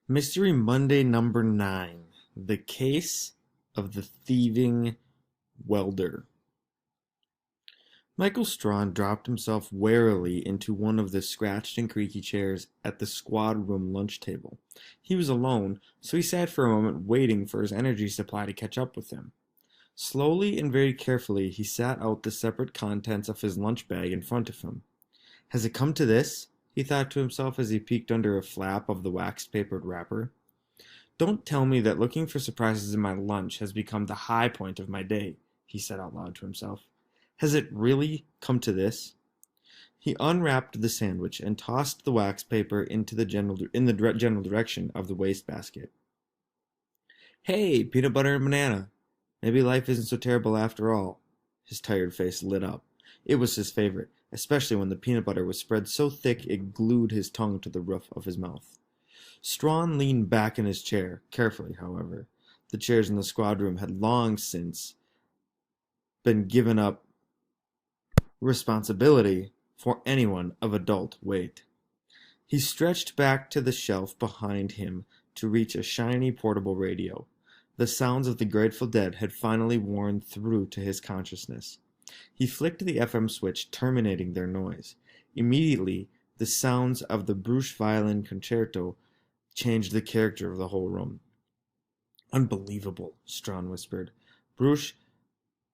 Mystery Monday number 9. The Case of the Thieving Welder. Michael Strawn dropped himself warily into one of the scratched and creaky chairs at the squad room lunch table. He was alone, so he sat for a moment waiting for his energy supply to catch up with him. Slowly and very carefully he sat out the separate contents of his lunch bag in front of him. Has it come to this? He thought to himself as he peeked under a flap of the wax-papered wrapper. Don't tell me that looking for surprises in my lunch has become the high point of my day, he said out loud to himself. Has it really come to this? He unwrapped the sandwich and tossed the wax paper into the general direction of the wastebasket. Hey, peanut butter and banana. Maybe life isn't so terrible after all. His tired face lit up. It was his favorite, especially when the peanut butter was spread so thick it glued his tongue to the roof of his mouth. Strawn leaned back in his chair, carefully, however. The chairs in the squad room had long since been given up responsibility for anyone of adult weight. He stretched back to the shelf behind him to reach a shiny portable radio. The sounds of the Grateful Dead had finally worn through to his consciousness. He flicked the FM switch, terminating their noise. Immediately, the sounds of the Bruch Violin Concerto changed the character of the whole room. Unbelievable, Strawn whispered. Bruch,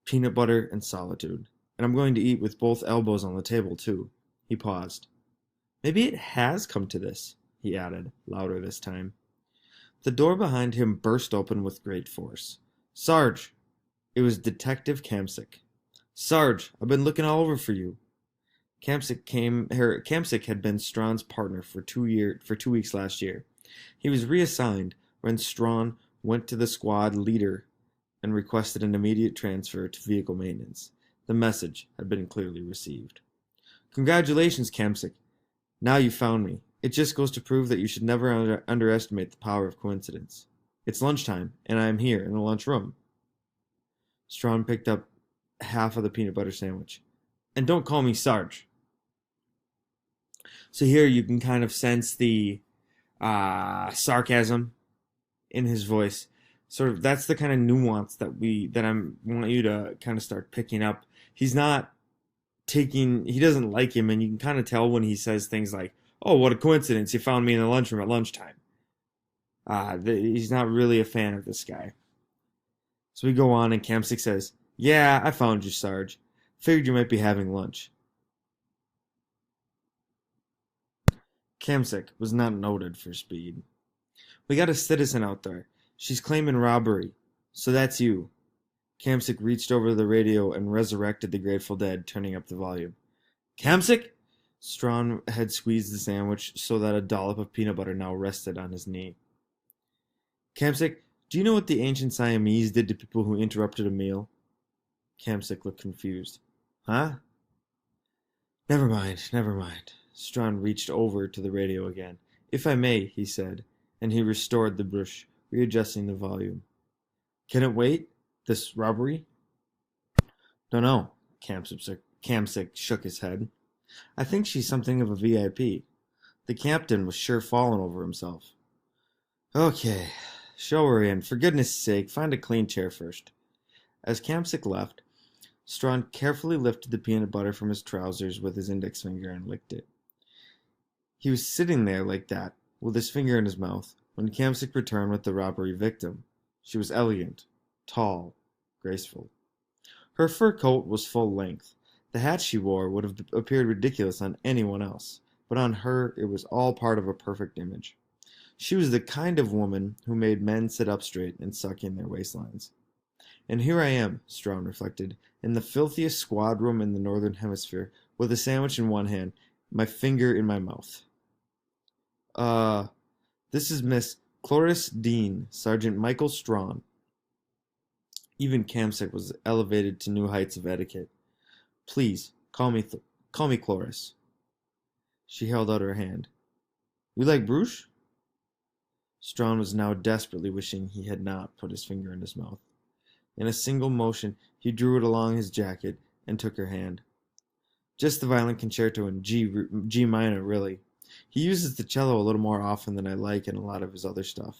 peanut butter, and solitude. And I'm going to eat with both elbows on the table, too. He paused. Maybe it has come to this, he added, louder this time. The door behind him burst open with great force. Sarge! It was Detective Kamsick. Sarge, I've been looking all over for you. Kamsick had been Strawn's partner for 2 weeks last year. He was reassigned when Strawn went to the squad leader and requested an immediate transfer to vehicle maintenance. The message had been clearly received. Congratulations, Kamsick. Now you found me. It just goes to prove that you should never underestimate the power of coincidence. It's lunchtime, and I am here in the lunchroom. Strawn picked up half of the peanut butter sandwich. And don't call me Sarge. So here you can kind of sense the sarcasm in his voice. Sort of that's the kind of nuance that I want you to kind of start picking up. He doesn't like him, and you can kind of tell when he says things like, "Oh, what a coincidence! You found me in the lunchroom at lunchtime." He's not really a fan of this guy. So we go on, and Kamsick says, "Yeah, I found you, Sarge. Figured you might be having lunch." Kamsick was not noted for speed. "We got a citizen out there. She's claiming robbery. So that's you." Kamsick reached over to the radio and resurrected the Grateful Dead, turning up the volume. "Kamsick?" Strawn had squeezed the sandwich so that a dollop of peanut butter now rested on his knee. "Kamsick, do you know what the ancient Siamese did to people who interrupted a meal?" Kamsick looked confused. "Huh?" Never mind. Strawn reached over to the radio again. "If I may," he said, and he restored the brush, readjusting the volume. "Can it wait? This robbery?" "Dunno," Kamsick shook his head. "I think she's something of a VIP. The captain was sure falling over himself." "Okay, show her in. For goodness sake, find a clean chair first." As Kamsick left, Strawn carefully lifted the peanut butter from his trousers with his index finger and licked it. He was sitting there like that, with his finger in his mouth, when Kamsick returned with the robbery victim. She was elegant, tall, graceful. Her fur coat was full length. The hat she wore would have appeared ridiculous on anyone else, but on her it was all part of a perfect image. She was the kind of woman who made men sit up straight and suck in their waistlines. And here I am, Strawn reflected, in the filthiest squad room in the Northern Hemisphere, with a sandwich in one hand, my finger in my mouth. This is Miss Cloris Dean, Sergeant Michael Strawn." Even Kamsick was elevated to new heights of etiquette. "Please, call me Cloris." She held out her hand. "You like Bruch?" Strawn was now desperately wishing he had not put his finger in his mouth. In a single motion, he drew it along his jacket and took her hand. "Just the Violin Concerto in G minor, really. He uses the cello a little more often than I like in a lot of his other stuff.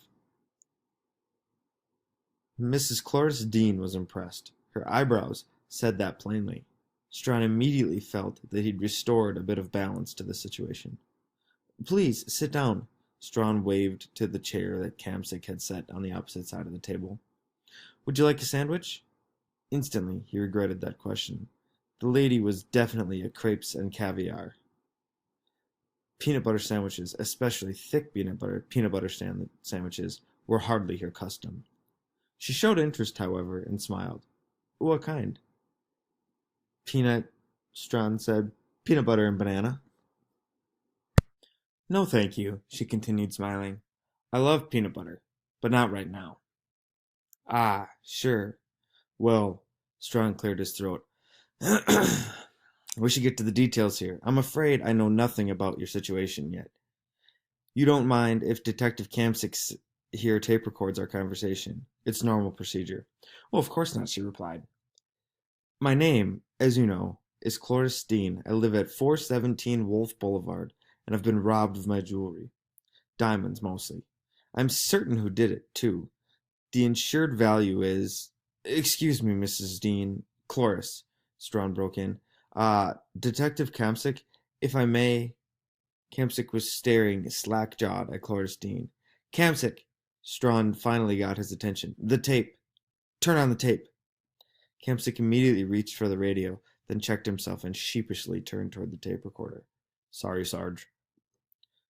Mrs. Cloris Dean was impressed. Her eyebrows said that plainly. Strawn immediately felt that he'd restored a bit of balance to the situation. Please, sit down. Strawn waved to the chair that Kamsic had set on the opposite side of the table. Would you like a sandwich? Instantly, he regretted that question. The lady was definitely a crepes and caviar. Peanut butter sandwiches, especially thick peanut butter sandwiches, were hardly her custom. She showed interest, however, and smiled. What kind? Peanut, Strawn said. Peanut butter and banana. No, thank you, she continued, smiling. I love peanut butter, but not right now. Ah, sure. Well, Strawn cleared his throat. We should get to the details here. I'm afraid I know nothing about your situation yet. You don't mind if Detective Kamsic here tape records our conversation? It's normal procedure. Oh, of course not, she replied. My name, as you know, is Cloris Dean. I live at 417 Wolf Boulevard, and I've been robbed of my jewelry. Diamonds, mostly. I'm certain who did it, too. The insured value is... Excuse me, Mrs. Dean. Cloris, Strawn broke in. Detective Kamsic, if I may... Kamsic was staring slack-jawed at Cloris Dean. Kamsic! Strawn finally got his attention. The tape. Turn on the tape. Kamsic immediately reached for the radio, then checked himself and sheepishly turned toward the tape recorder. Sorry, Sarge.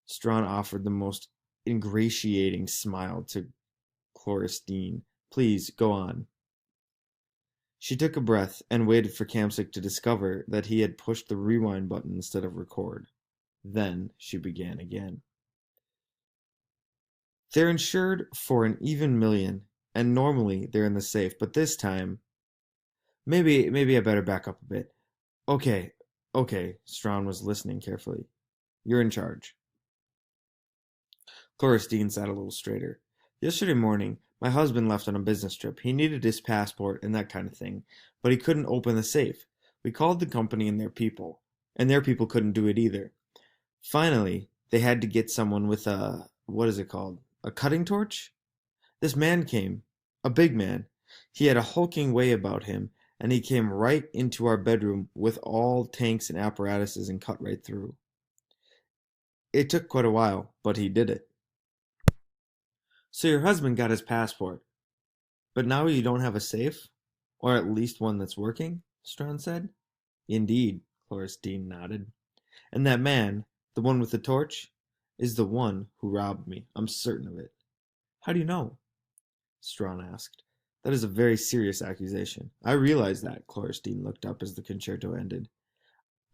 Strawn offered the most ingratiating smile to Cloris Dean. Please, go on. She took a breath and waited for Kamsic to discover that he had pushed the rewind button instead of record. Then she began again. They're insured for an even million, and normally they're in the safe, but this time... Maybe I better back up a bit. Okay, Strawn was listening carefully. You're in charge. Cloris Dean sat a little straighter. Yesterday morning, my husband left on a business trip. He needed his passport and that kind of thing, but he couldn't open the safe. We called the company and their people couldn't do it either. Finally, they had to get someone with a, what is it called? A cutting torch? This man came, a big man. He had a hulking way about him, and he came right into our bedroom with all tanks and apparatuses and cut right through. It took quite a while, but he did it. So your husband got his passport, but now you don't have a safe? Or at least one that's working? Strawn said. Indeed, Cloris Dean nodded. And that man, the one with the torch, is the one who robbed me. I'm certain of it. How do you know? Strawn asked. That is a very serious accusation. I realize that, Cloris Dean looked up as the concerto ended.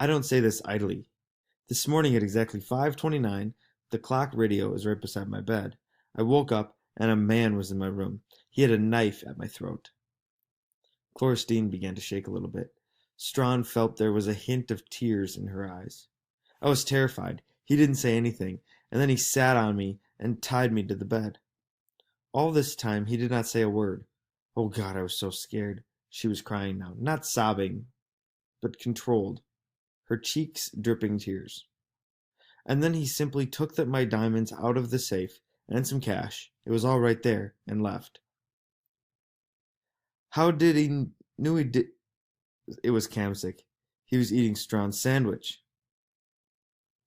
I don't say this idly. This morning at exactly 5:29, the clock radio is right beside my bed. I woke up, and a man was in my room. He had a knife at my throat. Cloris Dean began to shake a little bit. Strawn felt there was a hint of tears in her eyes. I was terrified. He didn't say anything, and then he sat on me and tied me to the bed. All this time he did not say a word. Oh God, I was so scared. She was crying now, not sobbing, but controlled, her cheeks dripping tears. And then he simply took my diamonds out of the safe and some cash. It was all right there, and left. How did he knew he did? It was Kamsic. He was eating Strawn's sandwich.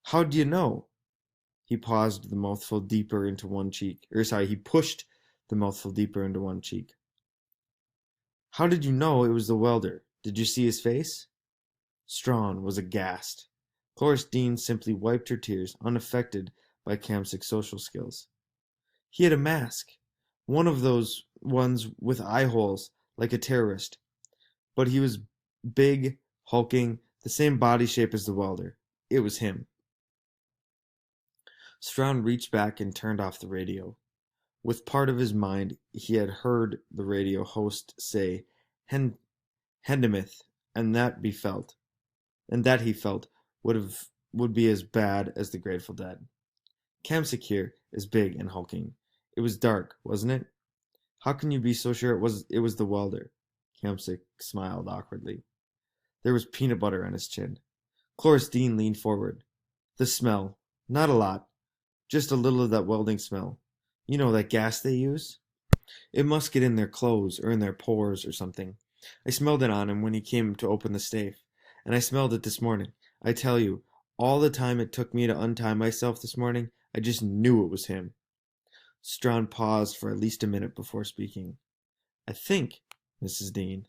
How do you know? He paused the mouthful deeper into one cheek. He pushed the mouthful deeper into one cheek. How did you know it was the welder? Did you see his face? Strawn was aghast. Cloris Dean simply wiped her tears, unaffected by Kamsic's social skills. He had a mask, one of those ones with eye holes, like a terrorist. But he was big, hulking, the same body shape as the welder. It was him. Strawn reached back and turned off the radio. With part of his mind, he had heard the radio host say, Hindemith, and that he felt would be as bad as the Grateful Dead. Kamsic here is big and hulking. It was dark, wasn't it? How can you be so sure it was the welder? Kamsic smiled awkwardly. There was peanut butter on his chin. Cloris Dean leaned forward. The smell. Not a lot. Just a little of that welding smell. You know, that gas they use? It must get in their clothes or in their pores or something. I smelled it on him when he came to open the safe, and I smelled it this morning. I tell you, all the time it took me to untie myself this morning, I just knew it was him. Strawn paused for at least a minute before speaking. I think, Mrs. Dean,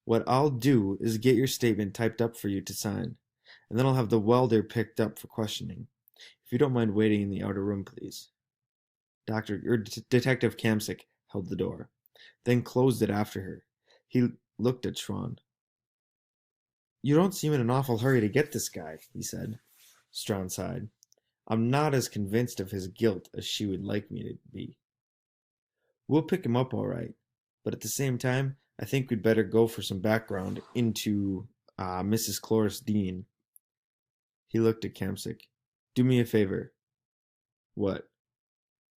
what I'll do is get your statement typed up for you to sign, and then I'll have the welder picked up for questioning. If you don't mind waiting in the outer room, please. Detective Kamsick held the door, then closed it after her. He looked at Strawn. You don't seem in an awful hurry to get this guy, he said. Strawn sighed. I'm not as convinced of his guilt as she would like me to be. We'll pick him up all right, but at the same time, I think we'd better go for some background into Mrs. Cloris Dean. He looked at Kamsick. Do me a favor. What?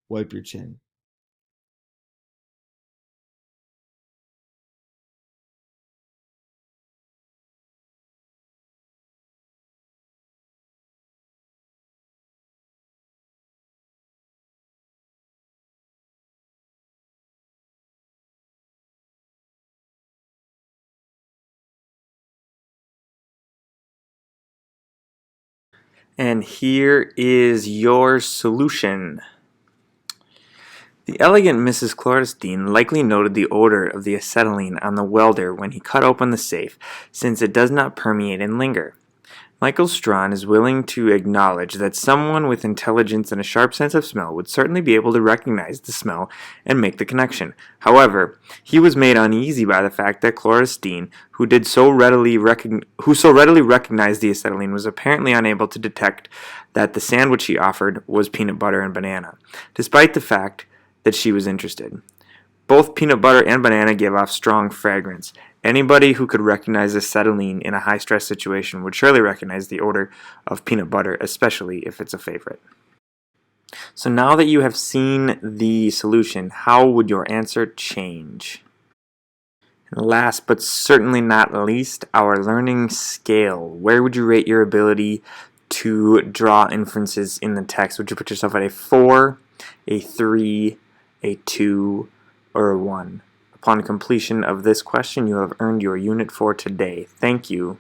Wipe your chin. And here is your solution. The elegant Mrs. Cloris Dean likely noted the odor of the acetylene on the welder when he cut open the safe, since it does not permeate and linger. Michael Strawn is willing to acknowledge that someone with intelligence and a sharp sense of smell would certainly be able to recognize the smell and make the connection. However, he was made uneasy by the fact that Cloris Dean, who so readily recognized the acetylene, was apparently unable to detect that the sandwich he offered was peanut butter and banana, despite the fact that she was interested. Both peanut butter and banana give off strong fragrance. Anybody who could recognize acetylene in a high-stress situation would surely recognize the odor of peanut butter, especially if it's a favorite. So now that you have seen the solution, how would your answer change? And last but certainly not least, our learning scale. Where would you rate your ability to draw inferences in the text? Would you put yourself at a 4, a 3, a 2, or a 1? Upon completion of this question, you have earned your unit for today. Thank you.